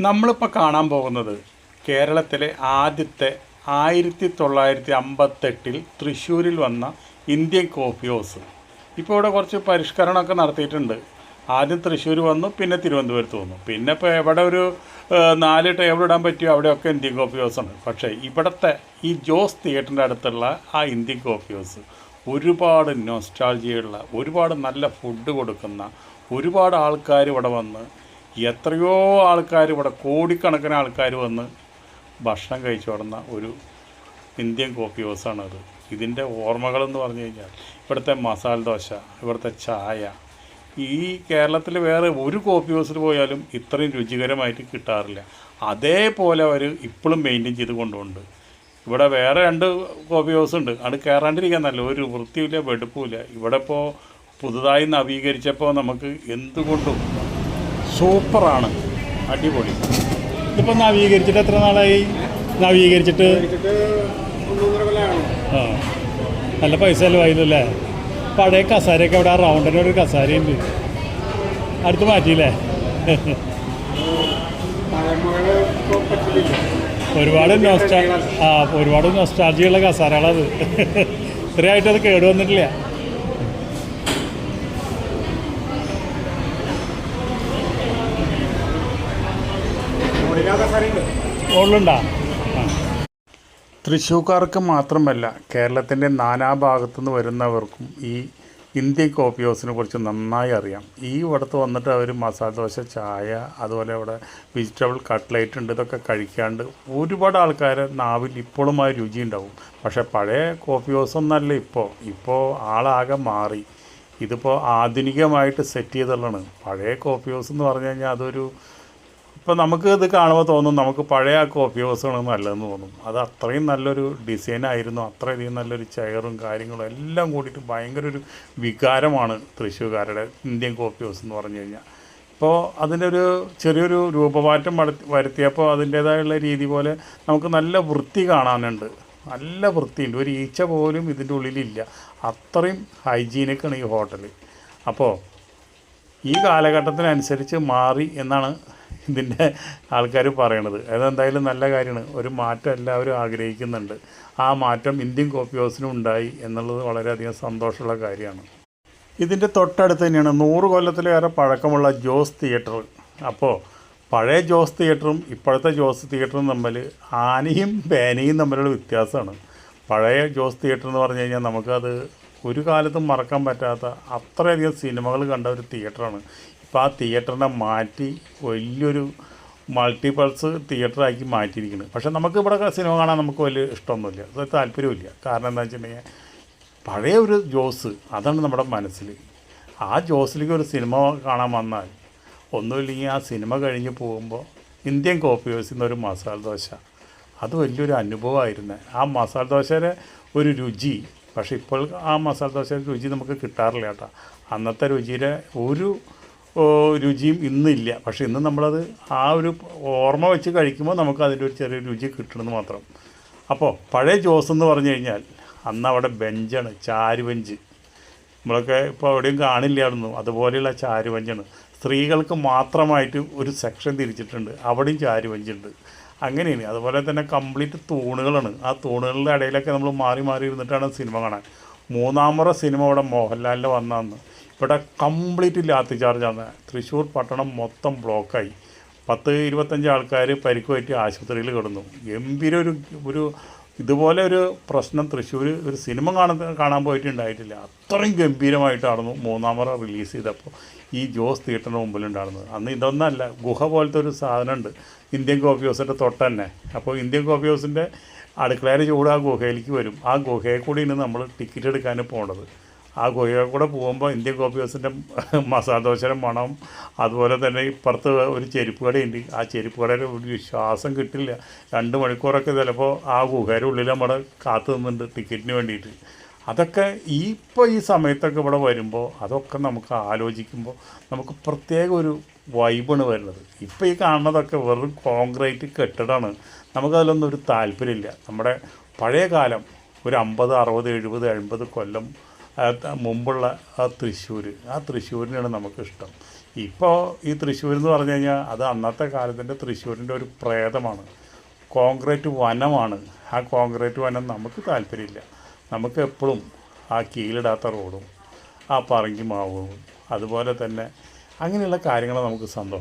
നമ്മളിപ്പോൾ കാണാൻ പോകുന്നത് കേരളത്തിലെ ആദ്യത്തെ 1958 തൃശ്ശൂരിൽ വന്ന ഇന്ത്യൻ കോഫി ഹൗസ്. ഇപ്പോൾ ഇവിടെ കുറച്ച് പരിഷ്കരണമൊക്കെ നടത്തിയിട്ടുണ്ട്. ആദ്യം തൃശ്ശൂർ വന്നു, പിന്നെ തിരുവനന്തപുരത്ത് വന്നു, പിന്നെ ഇപ്പോൾ എവിടെ ഒരു 4 ടേബിൾ ഇടാൻ പറ്റിയോ അവിടെയൊക്കെ ഇന്ത്യൻ കോഫി ഹൗസാണ്. പക്ഷേ ഇവിടുത്തെ ഈ ജോസ് തിയേറ്ററിൻ്റെ അടുത്തുള്ള ആ ഇന്ത്യൻ കോഫി ഹൗസ് ഒരുപാട് നൊസ്റ്റാൾജിയുള്ള, ഒരുപാട് നല്ല ഫുഡ് കൊടുക്കുന്ന, ഒരുപാട് ആൾക്കാർ ഇവിടെ വന്ന്, എത്രയോ ആൾക്കാർ ഇവിടെ, കോടിക്കണക്കിന് ആൾക്കാർ വന്ന് ഭക്ഷണം കഴിച്ചു തുടങ്ങുന്ന ഒരു ഇന്ത്യൻ കോഫി ഹൗസാണത്. ഇതിൻ്റെ ഓർമ്മകളെന്ന് പറഞ്ഞു കഴിഞ്ഞാൽ ഇവിടുത്തെ മസാല ദോശ, ഇവിടുത്തെ ചായ, ഈ കേരളത്തിൽ വേറെ ഒരു കോഫി ഹൗസിൽ പോയാലും ഇത്രയും രുചികരമായിട്ട് കിട്ടാറില്ല. അതേപോലെ അവർ ഇപ്പോഴും മെയിൻറ്റെയിൻ ചെയ്ത് കൊണ്ടുപോകുന്നുണ്ട്. ഇവിടെ വേറെ 2 കോഫി ഹൗസ് ഉണ്ട്, അത് കയറാണ്ടിരിക്കാൻ നല്ല ഒരു വൃത്തിയില്ല, വെടുപ്പില്ല. ഇവിടെ ഇപ്പോൾ പുതുതായി നവീകരിച്ചപ്പോൾ നമുക്ക് എന്തുകൊണ്ടും സൂപ്പറാണ്, അടിപൊളി. ഇതിപ്പോൾ നവീകരിച്ചിട്ട് എത്ര നാളായി? നവീകരിച്ചിട്ട് ആ, നല്ല പൈസ ചിലവായില്ലേ? പഴയ കസാരയൊക്കെ അവിടെ ആ റൗണ്ടിന് ഒരു കസാരയുണ്ട്, അടുത്ത് മാറ്റിയില്ലേ? ഒരുപാട് ഒരുപാട് നൊസ്റ്റാൾജിയുള്ള കസാരകളത്. ഇത്രയായിട്ട് അത് കേടുവന്നിട്ടില്ല. മുകളിലുണ്ടാ? തൃശ്ശൂർക്കാർക്ക് മാത്രമല്ല, കേരളത്തിൻ്റെ നാനാഭാഗത്തുനിന്ന് വരുന്നവർക്കും ഈ ഇന്ത്യൻ കോഫി ഹൗസിനെ കുറിച്ച് നന്നായി അറിയാം. ഈ ഇവിടുത്തെ വന്നിട്ട് അവർ മസാല ദോശ, ചായ, അതുപോലെ ഇവിടെ വെജിറ്റബിൾ കട്ട്ലേറ്റ് ഉണ്ട്. ഇതൊക്കെ കഴിക്കാണ്ട് ഒരുപാട് ആൾക്കാരെ നാവിൽ ഇപ്പോഴും ആ രുചി ഉണ്ടാവും. പക്ഷേ പഴയ കോഫി ഹൗസൊന്നല്ല ഇപ്പോൾ ആളാകെ മാറി. ഇതിപ്പോൾ ആധുനികമായിട്ട് സെറ്റ് ചെയ്തുള്ളതാണ്. പഴയ കോഫി ഹൗസ് എന്ന് പറഞ്ഞു കഴിഞ്ഞാൽ അതൊരു, ഇപ്പോൾ നമുക്ക് ഇത് കാണുമ്പോൾ തോന്നും നമുക്ക് പഴയ ആ കോഫി ഹൗസാണ് നല്ലതെന്ന് തോന്നും. അത് അത്രയും നല്ലൊരു ഡിസൈനായിരുന്നു, അത്രയധികം നല്ലൊരു ചെയറും കാര്യങ്ങളും എല്ലാം കൂടിയിട്ട് ഭയങ്കര ഒരു വികാരമാണ് തൃശ്ശൂർക്കാരുടെ ഇന്ത്യൻ കോഫി ഹൗസ് എന്ന് പറഞ്ഞു കഴിഞ്ഞാൽ. ഇപ്പോൾ അതിൻ്റെ ഒരു ചെറിയൊരു രൂപമാറ്റം വരുത്തിയപ്പോൾ അതിൻ്റേതായുള്ള രീതി പോലെ നമുക്ക് നല്ല വൃത്തി കാണാനുണ്ട്, നല്ല വൃത്തിയുണ്ട്. ഒരു ഈച്ച പോലും ഇതിൻ്റെ ഉള്ളിലില്ല, അത്രയും ഹൈജീനിക്കാണ് ഈ ഹോട്ടൽ. അപ്പോൾ ഈ കാലഘട്ടത്തിനനുസരിച്ച് മാറി എന്നാണ് ഇതിൻ്റെ ആൾക്കാർ പറയണത്. അതെന്തായാലും നല്ല കാര്യമാണ്. ഒരു മാറ്റം എല്ലാവരും ആഗ്രഹിക്കുന്നുണ്ട്. ആ മാറ്റം ഇന്ത്യൻ കോഫി ഹൗസിനും ഉണ്ടായി എന്നുള്ളത് വളരെയധികം സന്തോഷമുള്ള കാര്യമാണ്. ഇതിൻ്റെ തൊട്ടടുത്ത് തന്നെയാണ് 100 കൊല്ലത്തിലേറെ പഴക്കമുള്ള ജോസ് തിയേറ്റർ. അപ്പോൾ പഴയ ജോസ് തിയേറ്ററും ഇപ്പോഴത്തെ ജോസ് തിയേറ്ററും തമ്മിൽ ആനയും പേനയും തമ്മിലുള്ള വ്യത്യാസമാണ്. പഴയ ജോസ് തിയേറ്റർ എന്ന് പറഞ്ഞു കഴിഞ്ഞാൽ നമുക്കത് ഒരു കാലത്തും മറക്കാൻ പറ്റാത്ത അത്രയധികം സിനിമകൾ കണ്ട ഒരു തിയേറ്ററാണ്. ഇപ്പോൾ ആ തിയേറ്ററിനെ മാറ്റി വലിയൊരു മൾട്ടിപ്ലക്സ് തിയേറ്ററാക്കി മാറ്റിയിരിക്കുന്നത്. പക്ഷേ നമുക്ക് ഇവിടെ സിനിമ കാണാൻ നമുക്ക് വലിയ ഇഷ്ടമൊന്നുമില്ല, അത് താല്പര്യമില്ല. കാരണം എന്താ വെച്ചിട്ടുണ്ടെങ്കിൽ പഴയ ഒരു ജോസ് അതാണ് നമ്മുടെ മനസ്സിൽ. ആ ജോസിലേക്ക് ഒരു സിനിമ കാണാൻ വന്നാൽ ഒന്നുമില്ലെങ്കിൽ ആ സിനിമ കഴിഞ്ഞ് പോകുമ്പോൾ ഇന്ത്യൻ കോഫി ഹൗസിൽ നിന്നൊരു മസാല ദോശ, അത് വലിയൊരു അനുഭവമായിരുന്നു. ആ മസാല ദോശയുടെ ഒരു രുചി, പക്ഷേ ഇപ്പോൾ ആ മസാല ദോശയുടെ രുചി നമുക്ക് കിട്ടാറില്ല കേട്ടോ. അന്നത്തെ രുചിയുടെ ഒരു രുചിയും ഇന്നില്ല. പക്ഷേ ഇന്ന് നമ്മളത് ആ ഒരു ഓർമ്മ വെച്ച് കഴിക്കുമ്പോൾ നമുക്ക് അതിൻ്റെ ഒരു ചെറിയ രുചി കിട്ടണമെന്ന് മാത്രം. അപ്പോൾ പഴയ ജോസ് എന്ന് പറഞ്ഞു കഴിഞ്ഞാൽ അന്ന് അവിടെ ബെഞ്ചാണ്, ചാരുബെഞ്ച്. നമ്മളൊക്കെ ഇപ്പോൾ എവിടെയും കാണില്ലായിരുന്നു, അതുപോലെയുള്ള ചാരുബെഞ്ചാണ്. സ്ത്രീകൾക്ക് മാത്രമായിട്ട് ഒരു സെക്ഷൻ തിരിച്ചിട്ടുണ്ട്, അവിടെയും ചാരുബെഞ്ചുണ്ട്. അങ്ങനെയാണ്. അതുപോലെ തന്നെ കംപ്ലീറ്റ് തൂണുകളാണ്. ആ തൂണുകളുടെ ഇടയിലൊക്കെ നമ്മൾ മാറി മാറി ഇരുന്നിട്ടാണ് സിനിമ കാണാൻ. 3ാം മുറ സിനിമ ഇവിടെ മോഹൻലാലിൻ്റെ വന്നന്ന് ഇവിടെ കംപ്ലീറ്റ് ലാത്തി ചാർജാണ്. തൃശ്ശൂർ പട്ടണം മൊത്തം ബ്ലോക്കായി. 10-25 ആൾക്കാർ പരിക്കുപറ്റി ആശുപത്രിയിൽ കിടന്നു. ഗംഭീര ഒരു ഇതുപോലെ ഒരു പ്രശ്നം തൃശ്ശൂർ ഒരു സിനിമ കാണാൻ പോയിട്ടുണ്ടായിട്ടില്ല. അത്രയും ഗംഭീരമായിട്ടായിരുന്നു 3ാം മുറ റിലീസ് ചെയ്തപ്പോൾ ഈ ജോസ് തിയേറ്ററിന് മുമ്പിലുണ്ടായിരുന്നത്. അന്ന് ഇതൊന്നല്ല, ഗുഹ പോലത്തെ ഒരു സാധനമുണ്ട് ഇന്ത്യൻ കോഫി ഹൗസിൻ്റെ തൊട്ട് തന്നെ. അപ്പോൾ ഇന്ത്യൻ കോഫി ഹൗസിൻ്റെ അടുക്കളയുടെ ചൂട് ആ ഗുഹയിലേക്ക് വരും. ആ ഗുഹയിൽ കൂടിയാണ് നമ്മൾ ടിക്കറ്റ് എടുക്കാൻ പോകേണ്ടത്. ആ ഗുഹയിൽ കൂടെ പോകുമ്പോൾ ഇന്ത്യൻ കോഫി ഹൗസിൻ്റെ മസാല ദോശയുടെ മണം, അതുപോലെ തന്നെ ഇപ്പുറത്ത് ഒരു ചെരുപ്പ് കടയുണ്ട്. ആ ചെരുപ്പ് കടയിൽ ഒരു ശ്വാസം കിട്ടില്ല. 2 മണിക്കൂറൊക്കെ ചിലപ്പോൾ ആ ഗുഹയുടെ ഉള്ളിൽ നമ്മൾ കാത്തു നിന്നുണ്ട് ടിക്കറ്റിന് വേണ്ടിയിട്ട്. അതൊക്കെ ഇപ്പോൾ ഈ സമയത്തൊക്കെ ഇവിടെ വരുമ്പോൾ അതൊക്കെ നമുക്ക് ആലോചിക്കുമ്പോൾ നമുക്ക് പ്രത്യേക ഒരു വൈബാണ് വരുന്നത്. ഇപ്പോൾ ഈ കാണുന്നതൊക്കെ വെറും കോൺക്രീറ്റ് കെട്ടിടമാണ്. നമുക്കതിലൊന്നും ഒരു താല്പര്യമില്ല. നമ്മുടെ പഴയ കാലം ഒരു 50, 60, 70, 80 കൊല്ലം മുമ്പുള്ള ആ തൃശ്ശൂരിനാണ് നമുക്കിഷ്ടം. ഇപ്പോൾ ഈ തൃശ്ശൂർ എന്ന് പറഞ്ഞു കഴിഞ്ഞാൽ അത് അന്നത്തെ കാലത്തിൻ്റെ തൃശ്ശൂരിൻ്റെ ഒരു പ്രേതമാണ്. കോൺക്രീറ്റ് വനമാണ്. ആ കോൺക്രീറ്റ് വനം നമുക്ക് താല്പര്യമില്ല. നമുക്ക് എപ്പോഴും ആ കീലിടാത്ത റോഡും ആ പറങ്കി മാവും അതുപോലെ തന്നെ അങ്ങനെയുള്ള കാര്യങ്ങൾ നമുക്ക് സന്തോഷം.